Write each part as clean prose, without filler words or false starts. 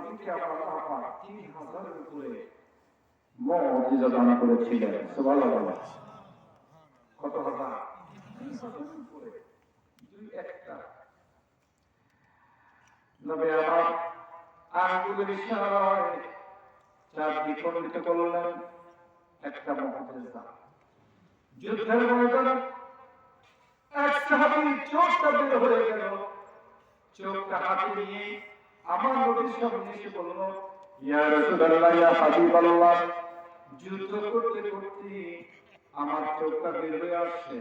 নবীকে আল্লাহ পাক 3000-এর উপরে মুজিজা দান করেছিলেন। সুবহানাল্লাহ। কত হাজার? 3000-এর উপরে। দুই একটা নবী আমার আঙ্গুলের ইশারায় চারটি খণ্ডিত করলেন, একটা মুজিজা। যুদ্ধের ময়দানে এক সাহাবীর চোখটা বের হয়ে গেল, চোখটা হাতে নিয়ে আমার নবীর সামনে এসে বলল, ইয়া রাসূলুল্লাহ, ইয়া হাবিবাল্লাহ, যুদ্ধ করতে করতে আমার চোখটা বের হয়ে আসছে,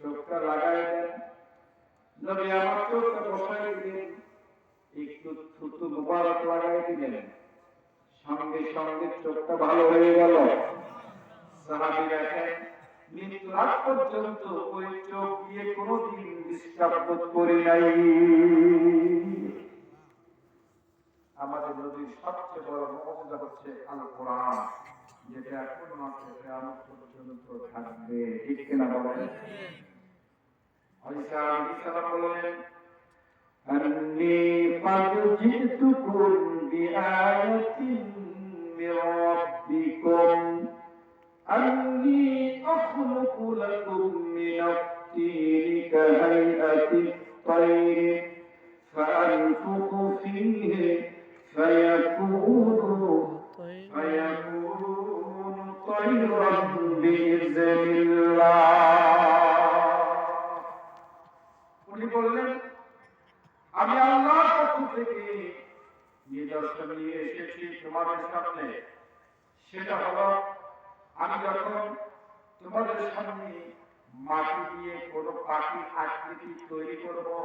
চোখটা লাগাই দেন। নবী আমার চোখটা বসাই দিলেন, একটু থুতু মুবারক লাগাই দিলেন, সঙ্গে সঙ্গে চোখটা ভালো হয়ে গেল। সাহাবী দেখেন মৃত্যু আগ পর্যন্ত ওই চোখ দিয়ে কোনদিন ডিস্টার্ব করি নাই। আমাদের নবীর সবচেয়ে বড় মুজিজা হচ্ছে আল কোরআন, যেটা এখন মাত্র কিয়ামত পর্যন্ত থাকবে। ঠিক কিনা বলেন? ঈসা আলাইহিস সালাম বলেন, আন্নী ক্বাদ জিতুকুম বিআয়াতিন মির রাব্বিকুম আন্নী আখলুকু লাকুম মিনাত-তিনি কাহাইআতিত তায়রি ফাআনফুখু ফীহি فيكون طيرا بإذن الله। উনি বললেন, আমি আল্লাহর পক্ষ থেকে নিদর্শন নিয়ে এসেছি তোমাদের সামনে। সেটা হলো, আমি যখন তোমাদের সামনে মাটি দিয়ে কোনো পাখির আকৃতি তৈরি করবো,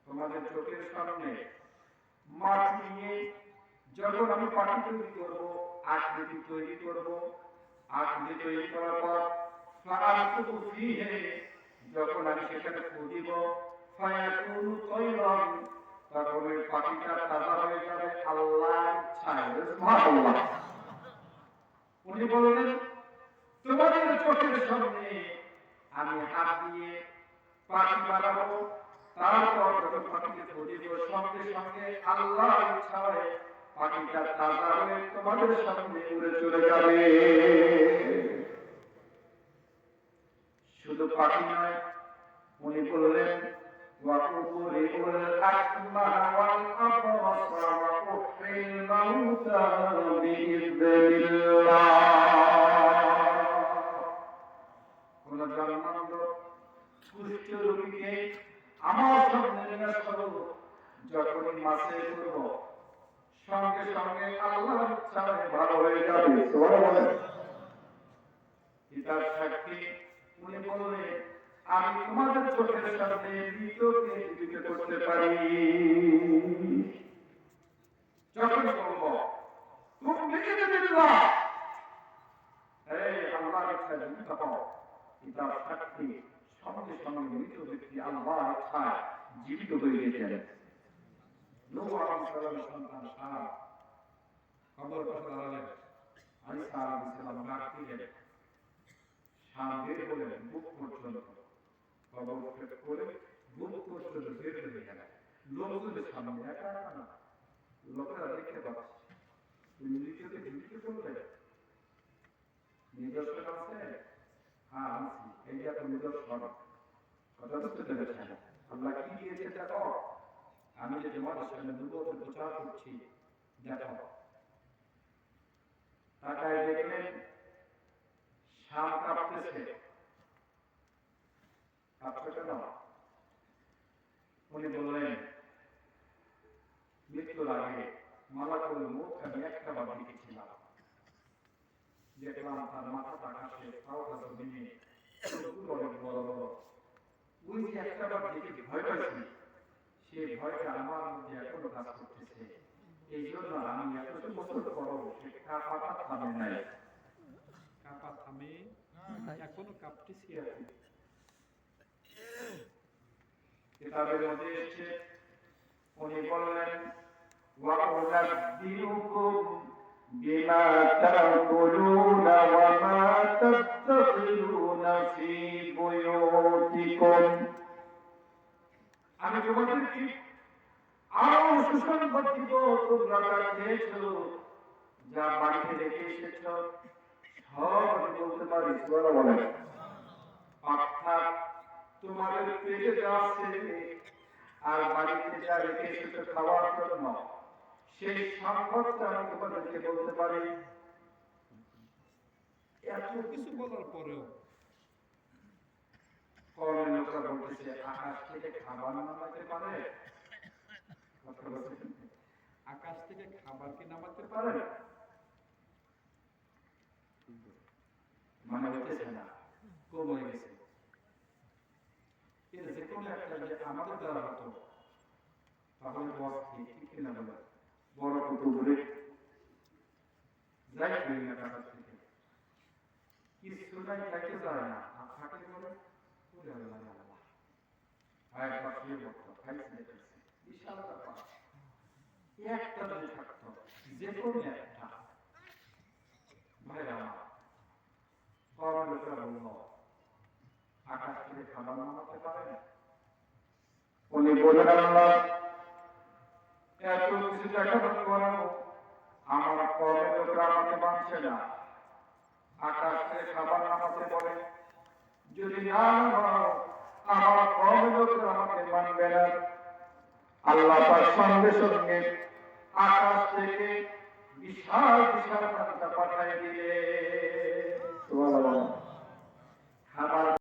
তোমাদের চোখের সামনে মাটি দিয়ে যখন আমি পাখি তৈরি করবো, আকৃতি তৈরি করবো, আকৃতি তৈরি করার পর যখন আমি সেখানে ফুদিব, তখন ওই পাখিটা তাজা হয়ে যাবে আল্লাহর ইচ্ছায়। সুবহানাল্লাহ। উনি বললেন, তোমাদের চোখের সামনে আমি হাত দিয়ে পাখি বানাবো, তারপর যখন পাখিকে ফুদিব, সঙ্গে সঙ্গে আল্লাহর ইচ্ছায় পাখিটা তাজা হয়ে তোমাদের সামনে উড়ে চলে যাবে। শুধু পাখি নয়, উনি বললেন, ওয়াকুবরিউল আকমাহ ওয়াল আবরাসা ওয়া উহয়িল মাউতা বিইذনিল্লাহ। কোন জন্মান্ধ কুষ্ঠ রোগীকে আমার সামনে নিয়ে আসো, যখনই মাসে করব, সঙ্গে সঙ্গে আল্লাহর ইচ্ছায় ভালো হয়ে যাবে। সুবহানাল্লাহ। পিতার সাক্ষী উনি বললেন, আমি তোমাদের চোখের সামনে মৃতকে জীবিত করতে পারি। যখন বলব তুমি বিইذনিল্লাহ, এই আল্লাহর ইচ্ছায় জীবিত হও, পিতার সাক্ষী সঙ্গে সঙ্গে মৃত ব্যক্তি আল্লাহর ইচ্ছায় জীবিত হয়ে গেছেন। নূহ আলাইহিস সালামের সন্তান সারা কবর পাশে দাঁড়ালেন, ঈসা আলাইহিস সালাম ডাক দিলেন, বের হলেন বুক পর্যন্ত, কবর করে বুক পর্যন্ত বের হয়ে গেলেন। লোকজনের সামনে একা একা না, লোকেরা দেখতে পাচ্ছে, তুমি মৃতকে জীবিত করলে। নিদর্শন আছে? হ্যাঁ আনছি, এই যে একটা নিদর্শন। কথা বুঝতে পেরেছেন? আল্লাহ কি দিয়েছে দেখো, আমি যে তোমাদের সামনে নবুয়তের প্রচার করছি, দেখো। তাকায় দেখলেন শাম কাঁপতেছে। কাঁপছে কেন? উনি বললেন, মৃত্যুর আগে মালাকুল মউত আমি একটা বার দেখেছিলাম, দেখলাম তার মাথাটা আকাশে, পাওটা জমিনে, চোখগুলো অনেক বড় বড়। ওই যে একটা বার দেখে ভয় পাইছি, সেই ভয়টা আমার মধ্যে এখনো কাজ করতেছে। এই জন্য আমি এত বছর পরও সে কাঁপাটা থামে নাই। কাঁপা থামে এখনো কাঁপতেছি। কিতাবের মধ্যে এসেছে, উনি বললেন, ওয়া উনাব্বিউকুম বিমা তাকুলুনা ওয়া মা তাদখিলুনা ফি বুয়ুতিকুম। আমি তোমাদেরকে আরো সুসংবাদ দিব, তোমরা যা খেয়েছো, যা বাড়িতে রেখে এসেছো, সব আমি বলতে পারি। সুবহানাল্লাহ বলেন। অর্থাৎ তোমাদের পেটে যা আছে আর বাড়িতে যা রেখে এসেছো খাওয়ার জন্য, সেই সংবাদটা আমি তোমাদেরকে বলতে পারি। এত কিছু বলার পরেও কমের লোকরা বলতেছে আকাশ থেকে খাবার নামাতে পারে? আকাশ থেকে খাবার কি নামাতে পারে? পারে? মানে হতেছে না, কম হয়ে গেছে। এর যে কোনো একটা যে আমাদের দ্বারা হতো, তাহলে বস ঠিক কিনা বলে বড় কত দূরে যাই করি না টাকা থেকে কিছু নাই, খাইতে যায় না, আর থাকে বলে ওরে আল্লাহ আল্লাহ আর পাঠিয়ে বলতো খাইছে দেখেছে বিশাল ব্যাপার। একটা যদি থাকতো, যে কোনো একটা, ভাইরা আমার কম লোকেরা বলল আকাশ থেকে খাবার নামাতে পারে? উনি বলেন আল্লাহ এত কিছু দেখানোর পরেও আমার কমের লোকেরা আমাকে মানছে না, আকাশ থেকে খাবার নামাতে বলে, যদি না নামাও আমার কমের লোকেরা আমাকে মানবে না। আল্লাহ তার সঙ্গে সঙ্গে আকাশ থেকে বিশাল বিশাল পানিটা পাঠাই দিলে খাবার